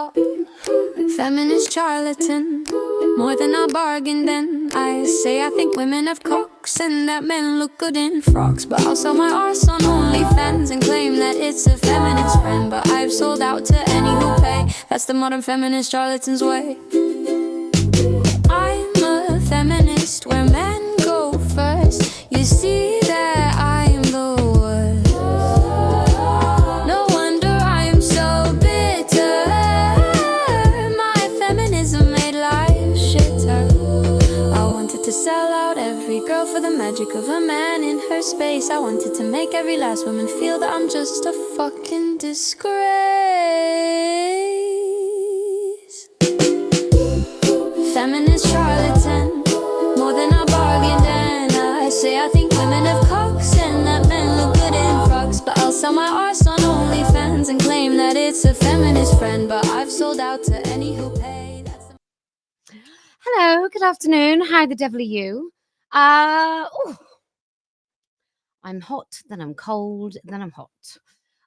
about feminist charlatan. More than I bargained then. I say I think women have cocks and that men look good in frocks, but I'll sell my arse on OnlyFans and claim that it's a feminist friend. But I've sold out to any who pay. That's the modern feminist charlatan's way. I'm a feminist where men go first. You see that I'm the worst. No wonder I'm so bitter. My feminism made life shitter. I wanted to sell out every girl for the magic of a man in her space. I wanted to make every last woman feel that I'm just a fucking disgrace. Feminist charlatan, more than I bargained, and I say I think women have cocks and that men look good in frocks, but I'll sell my arse on OnlyFans and claim that it's a feminist friend. But I've sold out to any who pay. Hello, good afternoon. How the devil are you? I'm hot, then I'm cold, then I'm hot.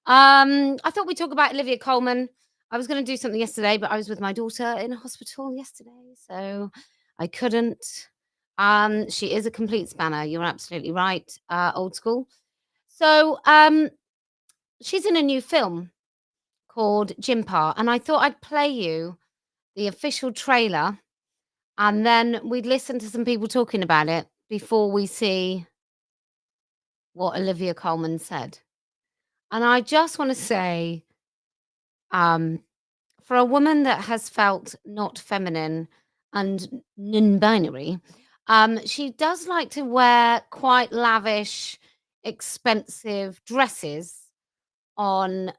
I thought we'd talk about Olivia Colman. I was going to do something yesterday, but I was with my daughter in a hospital yesterday, so I couldn't. She is a complete spanner. You're absolutely right. Old school. So she's in a new film called Jimpa, and I thought I'd play you the official trailer, and then we'd listen to some people talking about it before we see what Olivia Colman said. And I just want to say, for a woman that has felt not feminine and non-binary, she does like to wear quite lavish, expensive dresses on,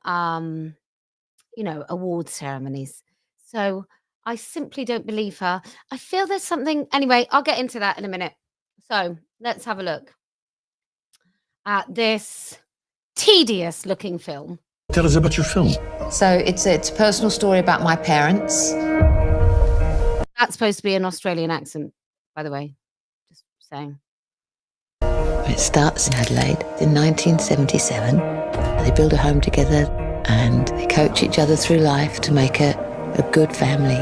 award ceremonies. So I simply don't believe her. I feel there's something. Anyway, I'll get into that in a minute. So let's have a look at this tedious looking film. Tell us about your film. So it's a personal story about my parents. That's supposed to be an Australian accent, by the way. Just saying. It starts in Adelaide in 1977. They build a home together and they coach each other through life to make a good family.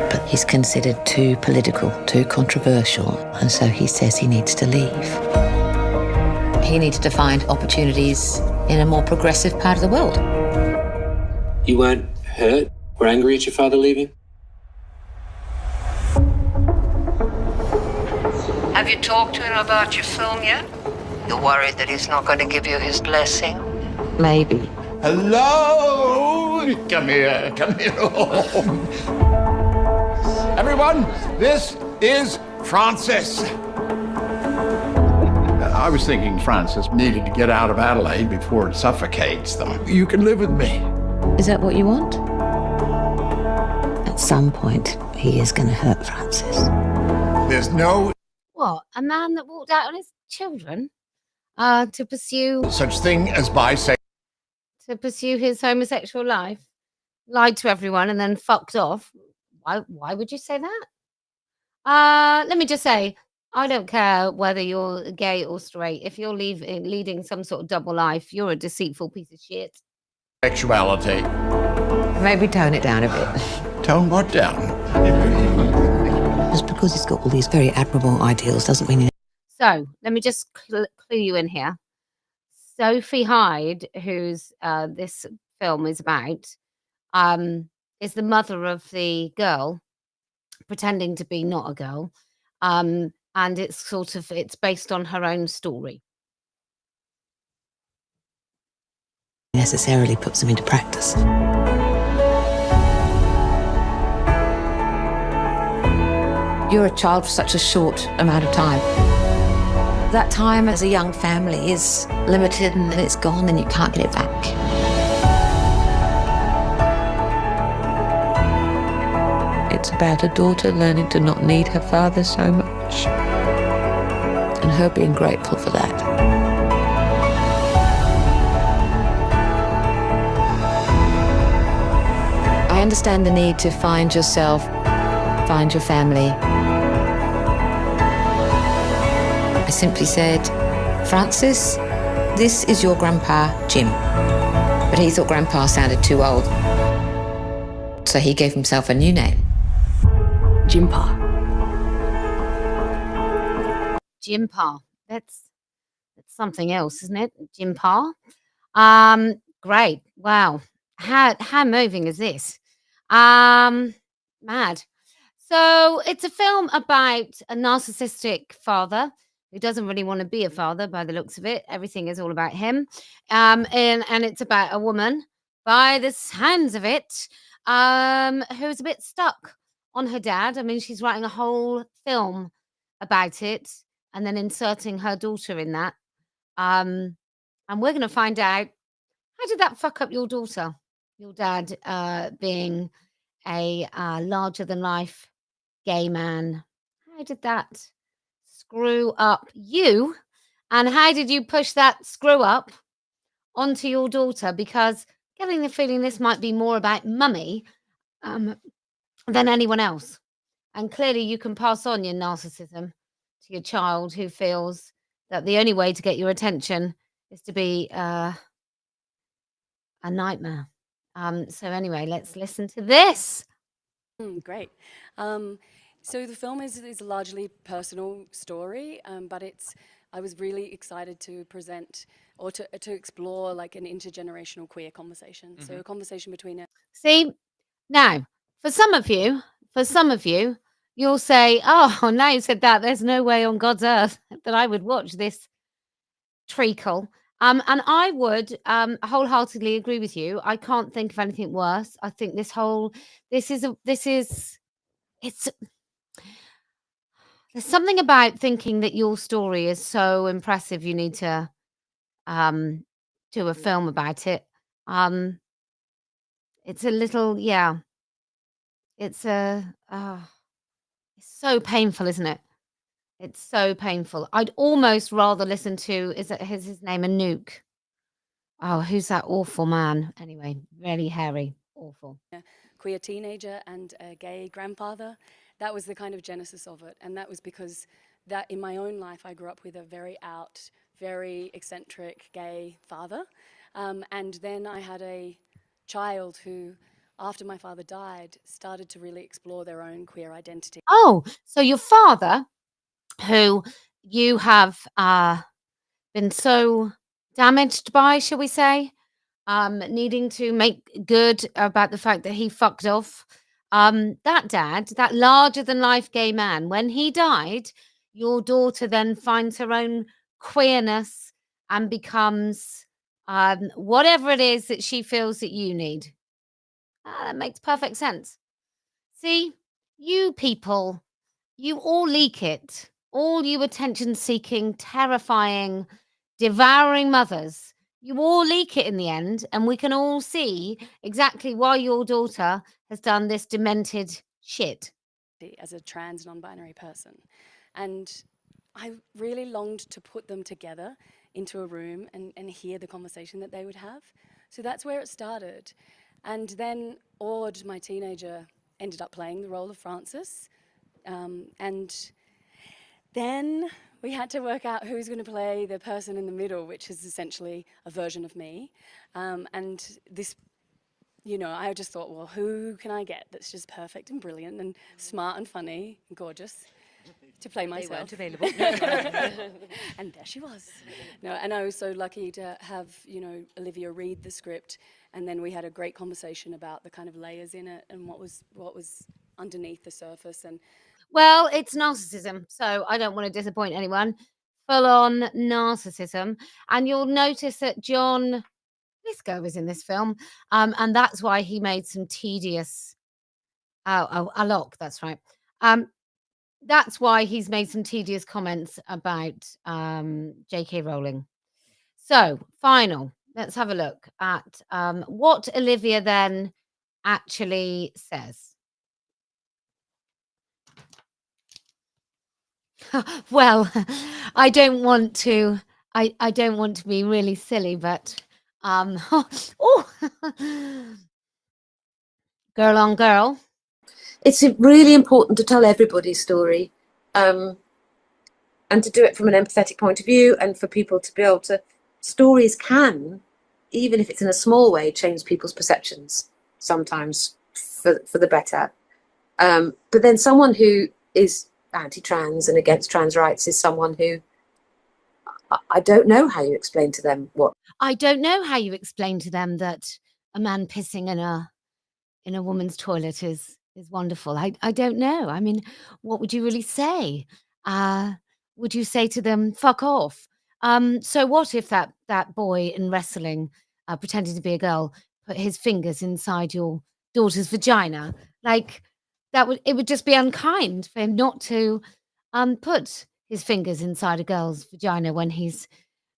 But he's considered too political, too controversial, and so he says he needs to leave. He needs to find opportunities in a more progressive part of the world. You weren't hurt or angry at your father leaving? Have you talked to him about your film yet? You're worried that he's not going to give you his blessing? Maybe. Hello! Come here. Everyone, this is Francis. I was thinking Francis needed to get out of Adelaide before it suffocates them. You can live with me. Is that what you want? At some point, he is going to hurt Francis. There's no What? A man that walked out on his children to pursue such thing as bisexuality. his homosexual life, lied to everyone, and then fucked off. Why would you say that? Let me just say, I don't care whether you're gay or straight. If you're leading some sort of double life, you're a deceitful piece of shit. Sexuality. Maybe tone it down a bit. Tone what down? Just because he's got all these very admirable ideals doesn't mean... So let me just clue you in here. Sophie Hyde, who's this film is about, is the mother of the girl pretending to be not a girl. And it's based on her own story. Necessarily puts them into practice. You're a child for such a short amount of time. That time as a young family is limited, and then it's gone and you can't get it back. It's about a daughter learning to not need her father so much, and her being grateful for that. I understand the need to find yourself, find your family. I simply said, Francis, this is your grandpa, Jim. But But he thought Grandpa sounded too old, so he gave himself a new name. Jimpa. Jimpa. That's something else, isn't it? Jimpa. Great. Wow. How moving is this? Mad. So it's a film about a narcissistic father who doesn't really want to be a father by the looks of it. Everything is all about him. And it's about a woman, by the sounds of it, who's a bit stuck on her dad. I mean, she's writing a whole film about it and then inserting her daughter in that. And we're going to find out, how did that fuck up your daughter? Your dad being a larger than life gay man. How did that screw up you? And how did you push that screw up onto your daughter? Because getting the feeling this might be more about mummy than anyone else. And clearly you can pass on your narcissism to your child who feels that the only way to get your attention is to be a nightmare. So anyway, let's listen to this. Great. So the film is a largely personal story, but I was really excited to present or to explore like an intergenerational queer conversation. So a conversation between See, now for some of you, you'll say, "Oh, now you said that, there's no way on God's earth that I would watch this treacle." And I would wholeheartedly agree with you. I can't think of anything worse. I think it's there's something about thinking that your story is so impressive you need to do a film about it. It's a little, yeah. It's it's so painful, isn't it? It's so painful. I'd almost rather listen to, is his name Anouk? Oh, who's that awful man? Anyway, really hairy, awful. a queer teenager and a gay grandfather. That was the kind of genesis of it, and that was because that in my own life I grew up with a very out, very eccentric gay father, and then I had a child who, after my father died, started to really explore their own queer identity. Oh, so your father, who you have been so damaged by, shall we say, needing to make good about the fact that he fucked off. That dad, that larger than life gay man, when he died, your daughter then finds her own queerness and becomes whatever it is that she feels that you need. That makes perfect sense. See, you people, you all leak it. All you attention seeking, terrifying, devouring mothers, you all leak it in the end, and we can all see exactly why your daughter has done this demented shit. As a trans non-binary person, and I really longed to put them together into a room and hear the conversation that they would have. So that's where it started. And then Ord, my teenager, ended up playing the role of Francis, and then we had to work out who's going to play the person in the middle, which is essentially a version of me. And this, you know, I just thought, well, who can I get that's just perfect and brilliant and smart and funny and gorgeous to play myself? They weren't available. And there she was. No, and I was so lucky to have, you know, Olivia read the script, and then we had a great conversation about the kind of layers in it and what was underneath the surface. And Well, it's narcissism, so I don't want to disappoint anyone. Full on narcissism. And you'll notice that John Lithgow is in this film, and that's why he made some tedious. Alok, that's right. That's why he's made some tedious comments about J.K. Rowling. So, final. Let's have a look at what Olivia then actually says. Well, I don't want to. I don't want to be really silly, but oh, girl on girl. It's really important to tell everybody's story, and to do it from an empathetic point of view, and for people to be able to. Stories can even if it's in a small way, change people's perceptions sometimes for the better. But then someone who is anti-trans and against trans rights is someone who I don't know how you explain to them what. I don't know how you explain to them that a man pissing in a woman's toilet is wonderful. I don't know. I mean, what would you really say? Would you say to them, "Fuck off"? So what if that boy in wrestling, pretending to be a girl, put his fingers inside your daughter's vagina? Like it would just be unkind for him not to put his fingers inside a girl's vagina when he's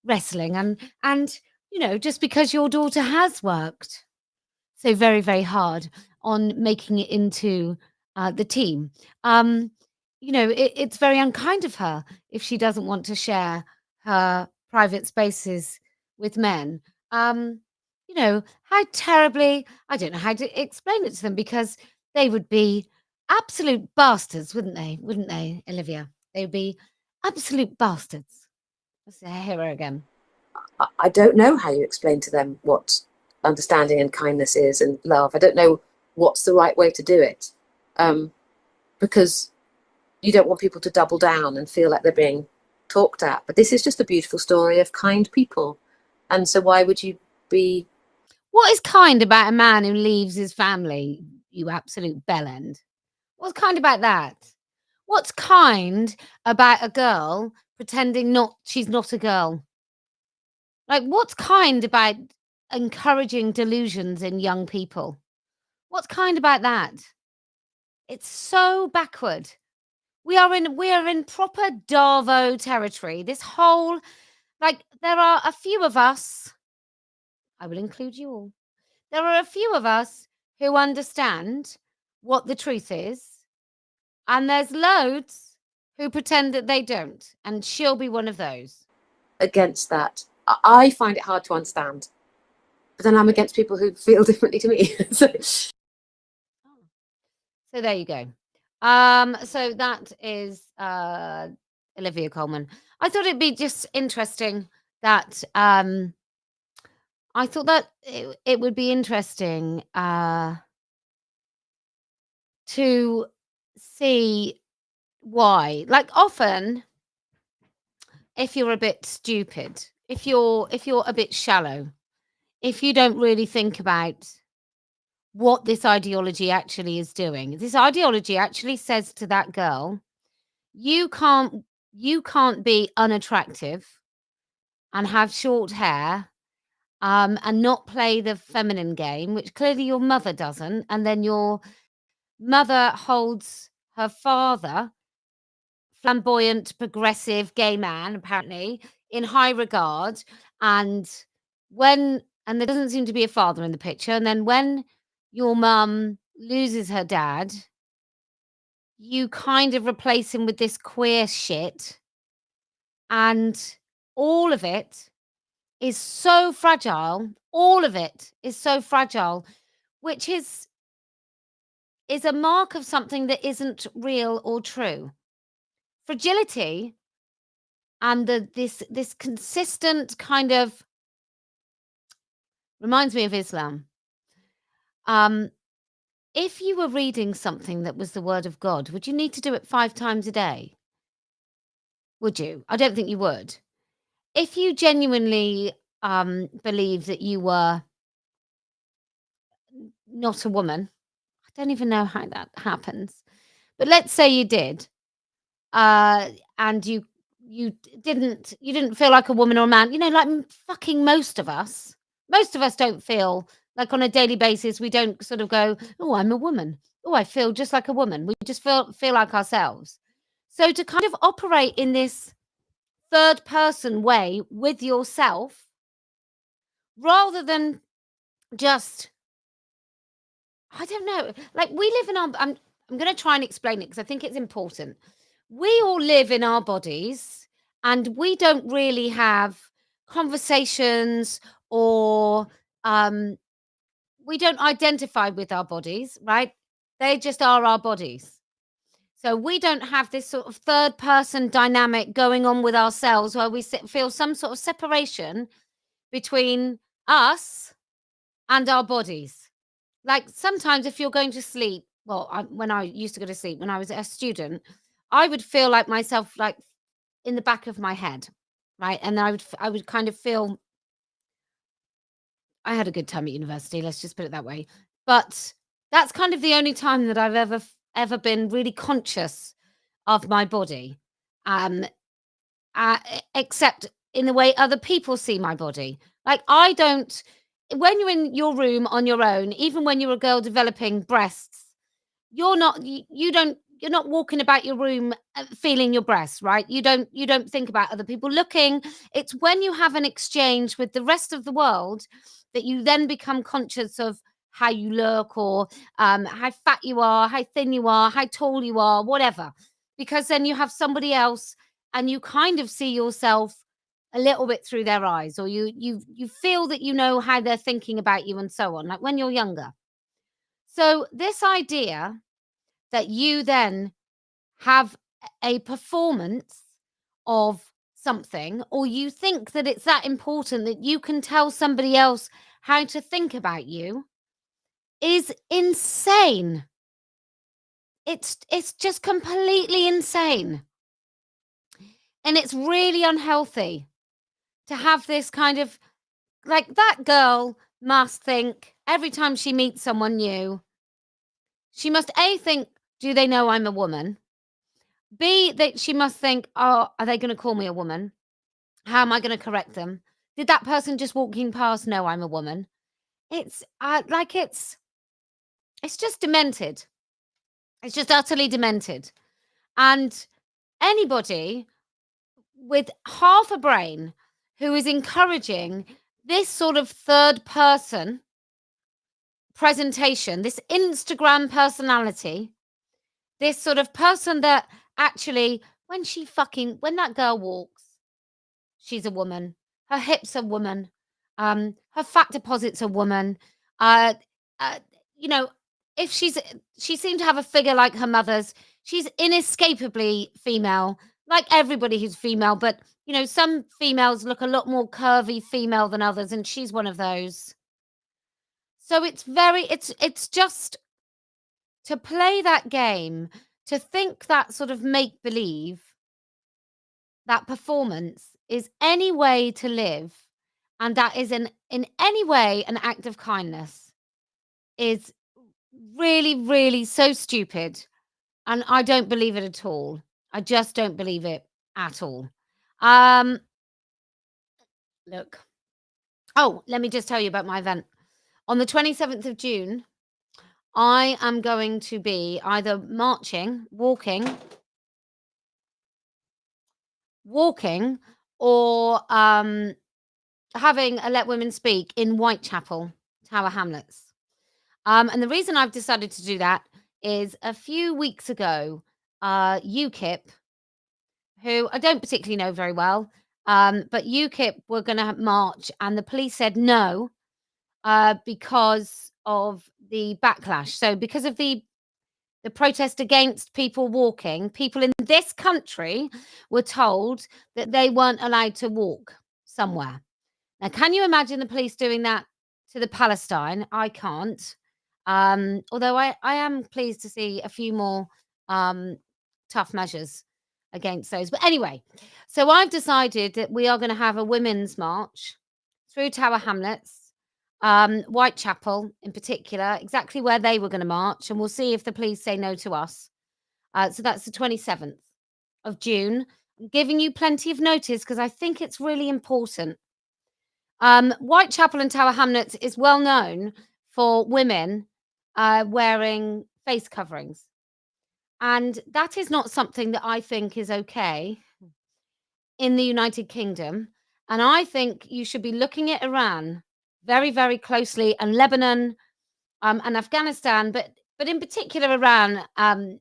wrestling, and just because your daughter has worked so very, very hard on making it into the team. It's very unkind of her if she doesn't want to share her private spaces with men. How terribly, I don't know how to explain it to them, because they would be absolute bastards, wouldn't they? Wouldn't they, Olivia? They would be absolute bastards. Let's hear her again. I don't know how you explain to them what understanding and kindness is and love. I don't know what's the right way to do it, because you don't want people to double down and feel like they're being talked at. But this is just a beautiful story of kind people. And so why would you be... What is kind about a man who leaves his family, you absolute bellend? What's kind about that? What's kind about a girl pretending she's not a girl? Like, what's kind about encouraging delusions in young people? What's kind about that? It's so backward. We are in proper Darvo territory. This whole, there are a few of us, I will include you all. There are a few of us who understand what the truth is, and there's loads who pretend that they don't, and she'll be one of those. Against that. I find it hard to understand, but then I'm against people who feel differently to me. So there you go. So that is Olivia Colman. I thought it'd be just interesting that I thought that it would be interesting to see why. Like, often, if you're a bit stupid, if you're a bit shallow, if you don't really think about what this ideology actually is doing, this ideology actually says to that girl, you can't be unattractive and have short hair and not play the feminine game, which clearly your mother doesn't, and then your mother holds her father, flamboyant, progressive gay man, apparently, in high regard. And there doesn't seem to be a father in the picture. And then when your mum loses her dad, you kind of replace him with this queer shit. And all of it is so fragile. All of it is so fragile, which is a mark of something that isn't real or true. Fragility and this consistent kind of reminds me of Islam. If you were reading something that was the word of God, would you need to do it 5 times a day? Would you? I don't think you would. If you genuinely believe that you were not a woman, I don't even know how that happens, but let's say you did, and you didn't feel like a woman or a man, like fucking most of us don't feel like, on a daily basis, we don't sort of go, oh, I'm a woman, oh, I feel just like a woman. We just feel like ourselves. So to kind of operate in this third person way with yourself, rather than just, I don't know, like, we live in our, I'm going to try and explain it because I think it's important. We all live in our bodies, and we don't really have conversations, or we don't identify with our bodies, right? They just are our bodies. So we don't have this sort of third person dynamic going on with ourselves where we feel some sort of separation between us and our bodies. Like sometimes if you're going to sleep, well, when I used to go to sleep, when I was a student, I would feel like myself, like in the back of my head, right? And I would kind of feel I had a good time at university, let's just put it that way. But that's kind of the only time that I've ever been really conscious of my body, um, except in the way other people see my body. Like I don't. When you're in your room on your own, even when you're a girl developing breasts, you're not walking about your room feeling your breasts, right? You don't think about other people looking. It's when you have an exchange with the rest of the world that you then become conscious of how you look, or how fat you are, how thin you are, how tall you are, whatever. Because then you have somebody else and you kind of see yourself a little bit through their eyes, or you feel that you know how they're thinking about you and so on, like when you're younger. So this idea that you then have a performance of something, or you think that it's that important that you can tell somebody else how to think about you, is insane. It's just completely insane. And it's really unhealthy to have this kind of, like, that girl must think every time she meets someone new, she must A, think, do they know I'm a woman? B, that she must think, oh, are they going to call me a woman? How am I going to correct them? Did that person just walking past know I'm a woman? It's like it's just demented. It's just utterly demented. And anybody with half a brain who is encouraging this sort of third person presentation, this Instagram personality, this sort of person that actually, when that girl walks, she's a woman. Her hips are woman. Her fat deposits are woman. Uh, uh, you know, if she seemed to have a figure like her mother's. She's inescapably female, like everybody who's female. But some females look a lot more curvy female than others, and she's one of those. So it's just to play that game, to think that sort of make believe, that performance is any way to live, and that is in any way an act of kindness, is really, really so stupid. And I don't believe it at all. I just don't believe it at all. Look. Oh, let me just tell you about my event. On the 27th of June, I am going to be either marching, walking, or having a Let Women Speak in Whitechapel, Tower Hamlets. And the reason I've decided to do that is a few weeks ago, UKIP, who I don't particularly know very well, but UKIP were going to march, and the police said no because of the backlash. So because of the protest against people walking, people in this country were told that they weren't allowed to walk somewhere. Now, can you imagine the police doing that to the Palestine? I can't. Although I am pleased to see a few more tough measures against those. But anyway, so I've decided that we are going to have a women's march through Tower Hamlets, Whitechapel in particular, exactly where they were going to march. And we'll see if the police say no to us. So that's the 27th of June. I'm giving you plenty of notice because I think it's really important. Whitechapel and Tower Hamlets is well known for women wearing face coverings. And that is not something that I think is okay in the United Kingdom. And I think you should be looking at Iran very, very closely, and Lebanon and Afghanistan, but in particular Iran and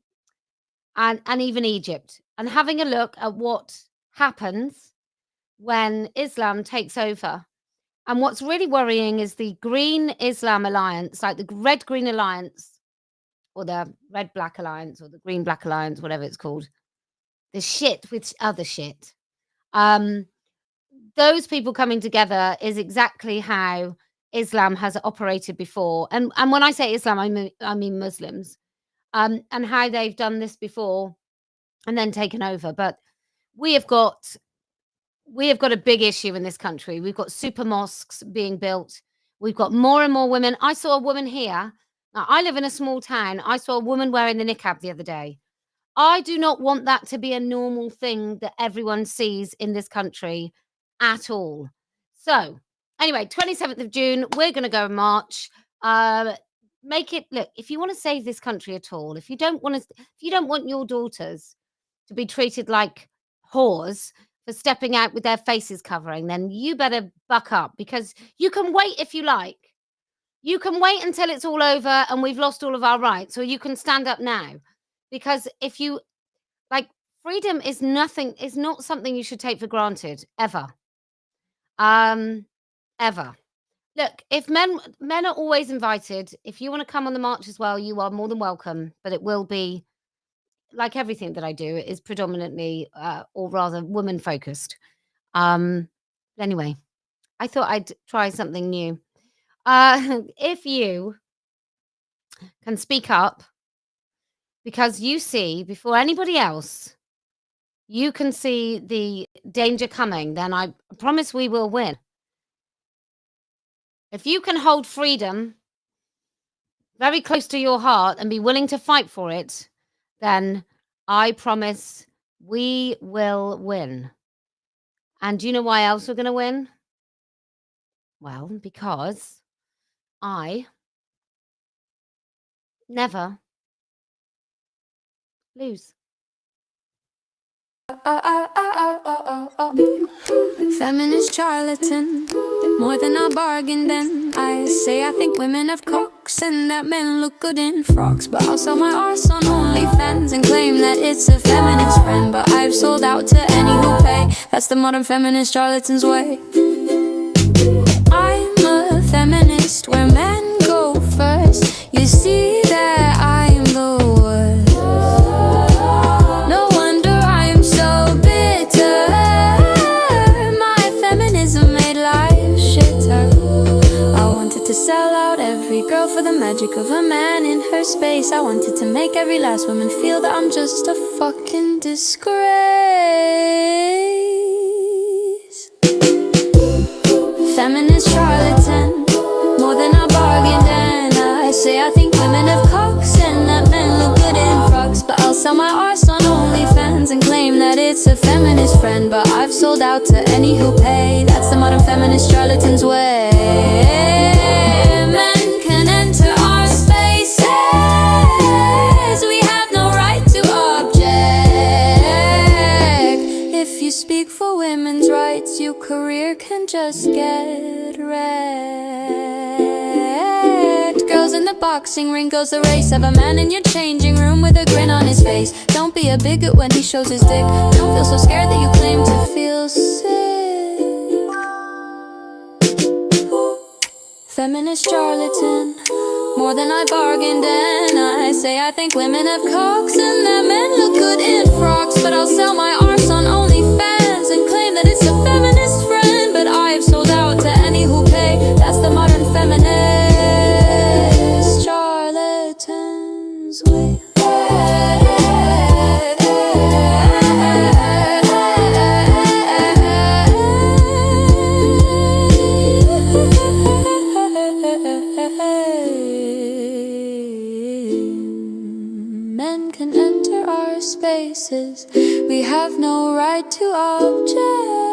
even Egypt, and having a look at what happens when Islam takes over. And what's really worrying is the Green Islam Alliance, like the Red Green Alliance, or the Red Black Alliance, or the Green Black Alliance, whatever it's called. The shit with other shit. those people coming together is exactly how Islam has operated before. And when I say Islam, I mean Muslims, and how they've done this before and then taken over. But we have got a big issue in this country. We've got super mosques being built. We've got more and more women. I saw a woman here. Now, I live in a small town. I saw a woman wearing the niqab the other day. I do not want that to be a normal thing that everyone sees in this country at all. So, anyway, 27th of June, we're going to go and march. Make it look, if you want to save this country at all, if you don't want your daughters to be treated like whores for stepping out with their faces covering, then you better buck up, because you can wait if you like. You can wait until it's all over and we've lost all of our rights, or you can stand up now. Because if you like, freedom is not something you should take for granted ever. Ever. Look, if men are always invited. If you want to come on the march as well, you are more than welcome. But it will be, like everything that I do, it is predominantly, or rather, woman focused. Anyway, I thought I'd try something new. If you can speak up, because you see before anybody else, you can see the danger coming, then I promise we will win. If you can hold freedom very close to your heart and be willing to fight for it, then I promise we will win. And do you know why else we're going to win? Well, because I never lose. Feminist charlatan, more than I bargained then. I say I think women have cocks and that men look good in frocks, but I'll sell my arse on OnlyFans and claim that it's a feminist friend. But I've sold out to any who pay. That's the modern feminist charlatan's way. I'm a feminist where men go first. You see that I'm the worst. No wonder I'm so bitter. My feminism made life shitter. I wanted to sell out every girl for the magic of a man in her space. I wanted to make every last woman feel that I'm just a fucking disgrace. Feminist charlatan, more than I bargained, and I say I think women have cocks and that men look good in frocks, but I'll sell my arse on OnlyFans and claim that it's a feminist friend. But I've sold out to any who pay. That's the modern feminist charlatan's way. Men can enter our spaces. We have no right to object. If you speak for women's rights, your career can just get wrecked. Girls in the boxing ring goes the race of a man in your changing room with a grin on his face. Don't be a bigot when he shows his dick. Don't feel so scared that you claim to feel sick. Feminist charlatan, more than I bargained, and I say I think women have cocks and that men look good in frocks, but I'll sell my arse on OnlyFans and claim that it's a feminist friend. But I've sold out to any who pay. That's the modern feminist charlatan's way. Men can enter our spaces. We have no right to object.